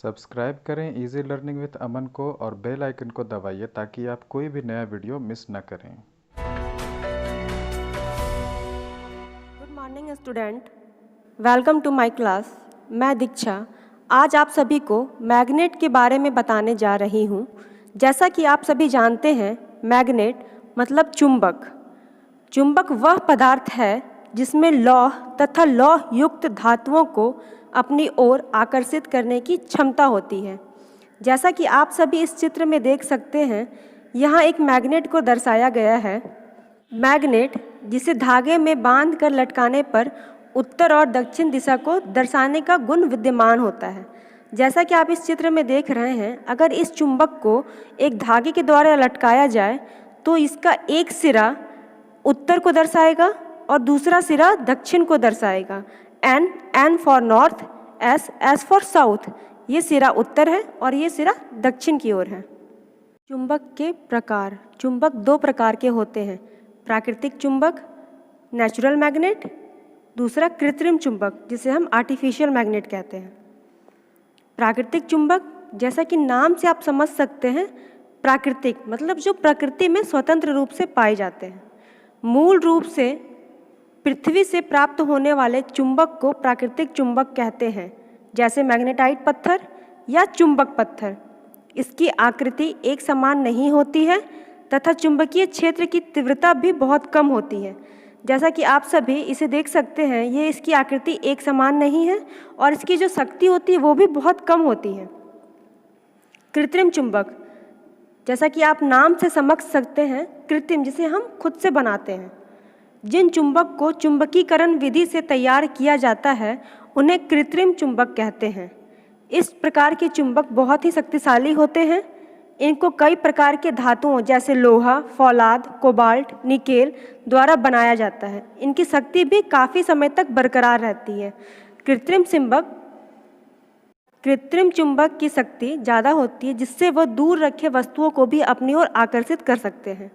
Subscribe करें easy learning with अमन को और बेल आइकन को दबाइए ताकि आप कोई भी नया वीडियो मिस न करें। Good morning student, welcome to my class. मैं दीक्षा आज आप सभी को मैग्नेट के बारे में बताने जा रही हूँ। जैसा कि आप सभी जानते हैं, मैग्नेट मतलब चुंबक। चुंबक वह पदार्थ है जिसमें लौह तथा लौह युक्त धातुओं को अपनी ओर आकर्षित करने की क्षमता होती है। जैसा कि आप सभी इस चित्र में देख सकते हैं, यहाँ एक मैग्नेट को दर्शाया गया है। मैग्नेट जिसे धागे में बांध कर लटकाने पर उत्तर और दक्षिण दिशा को दर्शाने का गुण विद्यमान होता है। जैसा कि आप इस चित्र में देख रहे हैं, अगर इस चुंबक को एक धागे के द्वारा लटकाया जाए तो इसका एक सिरा उत्तर को दर्शाएगा और दूसरा सिरा दक्षिण को दर्शाएगा। N for north, S for south. ये सिरा उत्तर है और ये सिरा दक्षिण की ओर है। चुंबक के प्रकार। चुंबक दो प्रकार के होते हैं, प्राकृतिक चुंबक नेचुरल मैग्नेट, दूसरा कृत्रिम चुंबक जिसे हम आर्टिफिशियल मैग्नेट कहते हैं। प्राकृतिक चुंबक, जैसा कि नाम से आप समझ सकते हैं, प्राकृतिक मतलब जो प्रकृति में स्वतंत्र रूप से पाए जाते हैं। मूल रूप से पृथ्वी से प्राप्त होने वाले चुंबक को प्राकृतिक चुंबक कहते हैं, जैसे मैग्नेटाइट पत्थर या चुंबक पत्थर। इसकी आकृति एक समान नहीं होती है तथा चुंबकीय क्षेत्र की तीव्रता भी बहुत कम होती है। जैसा कि आप सभी इसे देख सकते हैं, ये इसकी आकृति एक समान नहीं है और इसकी जो शक्ति होती है वो भी बहुत कम होती है। कृत्रिम चुंबक, जैसा कि आप नाम से समझ सकते हैं, कृत्रिम जिसे हम खुद से बनाते हैं। जिन चुंबक को चुंबकीकरण विधि से तैयार किया जाता है उन्हें कृत्रिम चुंबक कहते हैं। इस प्रकार के चुंबक बहुत ही शक्तिशाली होते हैं। इनको कई प्रकार के धातुओं जैसे लोहा, फौलाद, कोबाल्ट, निकेल द्वारा बनाया जाता है। इनकी शक्ति भी काफ़ी समय तक बरकरार रहती है। कृत्रिम चुंबक की शक्ति ज़्यादा होती है, जिससे वह दूर रखे वस्तुओं को भी अपनी ओर आकर्षित कर सकते हैं।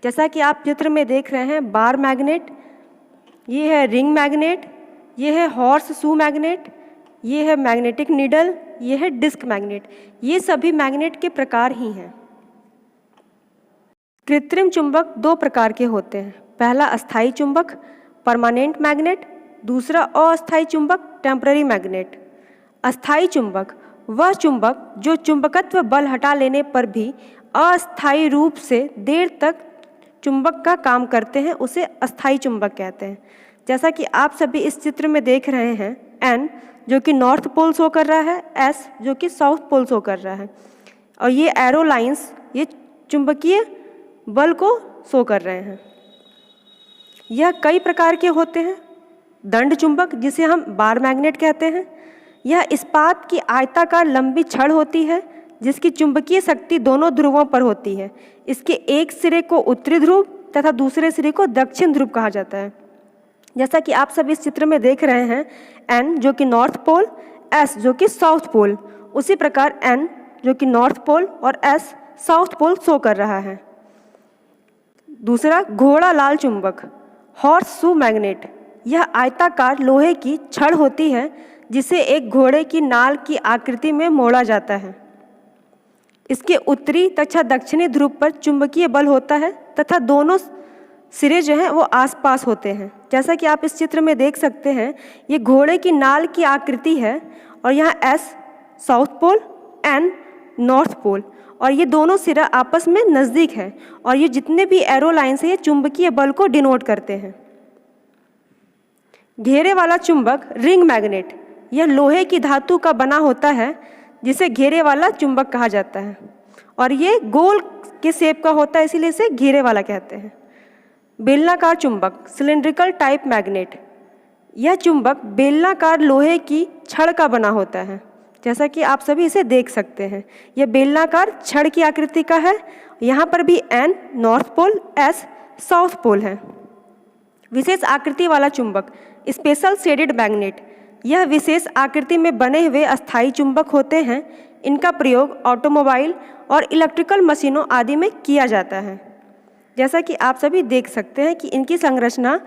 जैसा कि आप चित्र में देख रहे हैं, बार मैग्नेट, ये है रिंग मैग्नेट, ये है हॉर्स शू मैग्नेट, ये है मैग्नेटिक नीडल, ये है डिस्क मैग्नेट। ये सभी मैग्नेट के प्रकार ही हैं। कृत्रिम चुंबक दो प्रकार के होते हैं। पहला अस्थायी चुंबक परमानेंट मैग्नेट, दूसरा अस्थायी चुंबक टेम्पररी मैग्नेट। अस्थायी चुंबक वह चुंबक जो चुंबकत्व बल हटा लेने पर भी अस्थायी रूप से देर तक चुंबक का काम करते हैं, उसे अस्थायी चुंबक कहते हैं। जैसा कि आप सभी इस चित्र में देख रहे हैं, एन जो कि नॉर्थ पोल शो कर रहा है, एस जो कि साउथ पोल शो कर रहा है, और ये एरो लाइंस ये चुंबकीय बल को शो कर रहे हैं। यह कई प्रकार के होते हैं। दंड चुंबक जिसे हम बार मैग्नेट कहते हैं, यह इस्पात की आयताकार लंबी छड़ होती है जिसकी चुंबकीय शक्ति दोनों ध्रुवों पर होती है। इसके एक सिरे को उत्तरी ध्रुव तथा दूसरे सिरे को दक्षिण ध्रुव कहा जाता है। जैसा कि आप सब इस चित्र में देख रहे हैं, एन जो कि नॉर्थ पोल, एस जो कि साउथ पोल, उसी प्रकार एन जो कि नॉर्थ पोल और एस साउथ पोल शो कर रहा है। दूसरा घोड़ा लाल चुंबक हॉर्स शू मैग्नेट, यह आयताकार लोहे की छड़ होती है जिसे एक घोड़े की नाल की आकृति में मोड़ा जाता है। इसके उत्तरी तथा दक्षिणी ध्रुव पर चुंबकीय बल होता है तथा दोनों सिरे जो हैं वो आसपास होते हैं। जैसा कि आप इस चित्र में देख सकते हैं, ये घोड़े की नाल की आकृति है और यहाँ S south pole, N north pole, और ये दोनों सिरा आपस में नज़दीक है और ये जितने भी एरो लाइन्स हैं ये चुंबकीय बल को डिनोट करते हैं। घेरे वाला चुंबक रिंग मैग्नेट, यह लोहे की धातु का बना होता है जिसे घेरे वाला चुंबक कहा जाता है और ये गोल के शेप का होता है, इसीलिए इसे घेरे वाला कहते हैं। बेलनाकार चुंबक सिलिंड्रिकल टाइप मैग्नेट, यह चुंबक बेलनाकार लोहे की छड़ का बना होता है। जैसा कि आप सभी इसे देख सकते हैं, यह बेलनाकार छड़ की आकृति का है। यहाँ पर भी N north pole, S south pole है। विशेष आकृति वाला चुंबक स्पेशल शेडेड मैग्नेट, यह विशेष आकृति में बने हुए अस्थायी चुंबक होते हैं। इनका प्रयोग ऑटोमोबाइल और इलेक्ट्रिकल मशीनों आदि में किया जाता है। जैसा कि आप सभी देख सकते हैं कि इनकी संरचना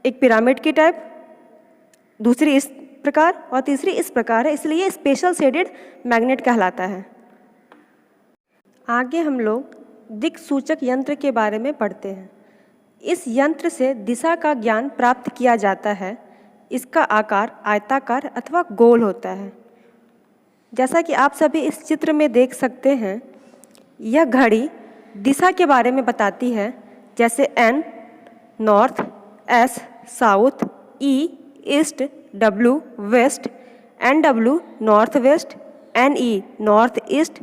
एक पिरामिड की टाइप, दूसरी इस प्रकार और तीसरी इस प्रकार है, इसलिए स्पेशल शेडेड मैग्नेट कहलाता है। आगे हम लोग दिक्सूचक यंत्र के बारे में पढ़ते हैं। इस यंत्र से दिशा का ज्ञान प्राप्त किया जाता है। इसका आकार आयताकार अथवा गोल होता है। जैसा कि आप सभी इस चित्र में देख सकते हैं, यह घड़ी दिशा के बारे में बताती है, जैसे N north, S south, E east, W west, NW north west, NE north east,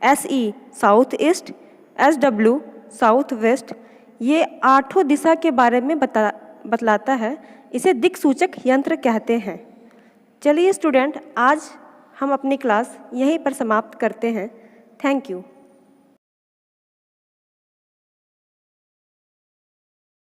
SE south east, SW south west. ये 8 दिशा के बारे में बतलाता है। इसे दिक्सूचक यंत्र कहते हैं। चलिए स्टूडेंट, आज हम अपनी क्लास यहीं पर समाप्त करते हैं। Thank you.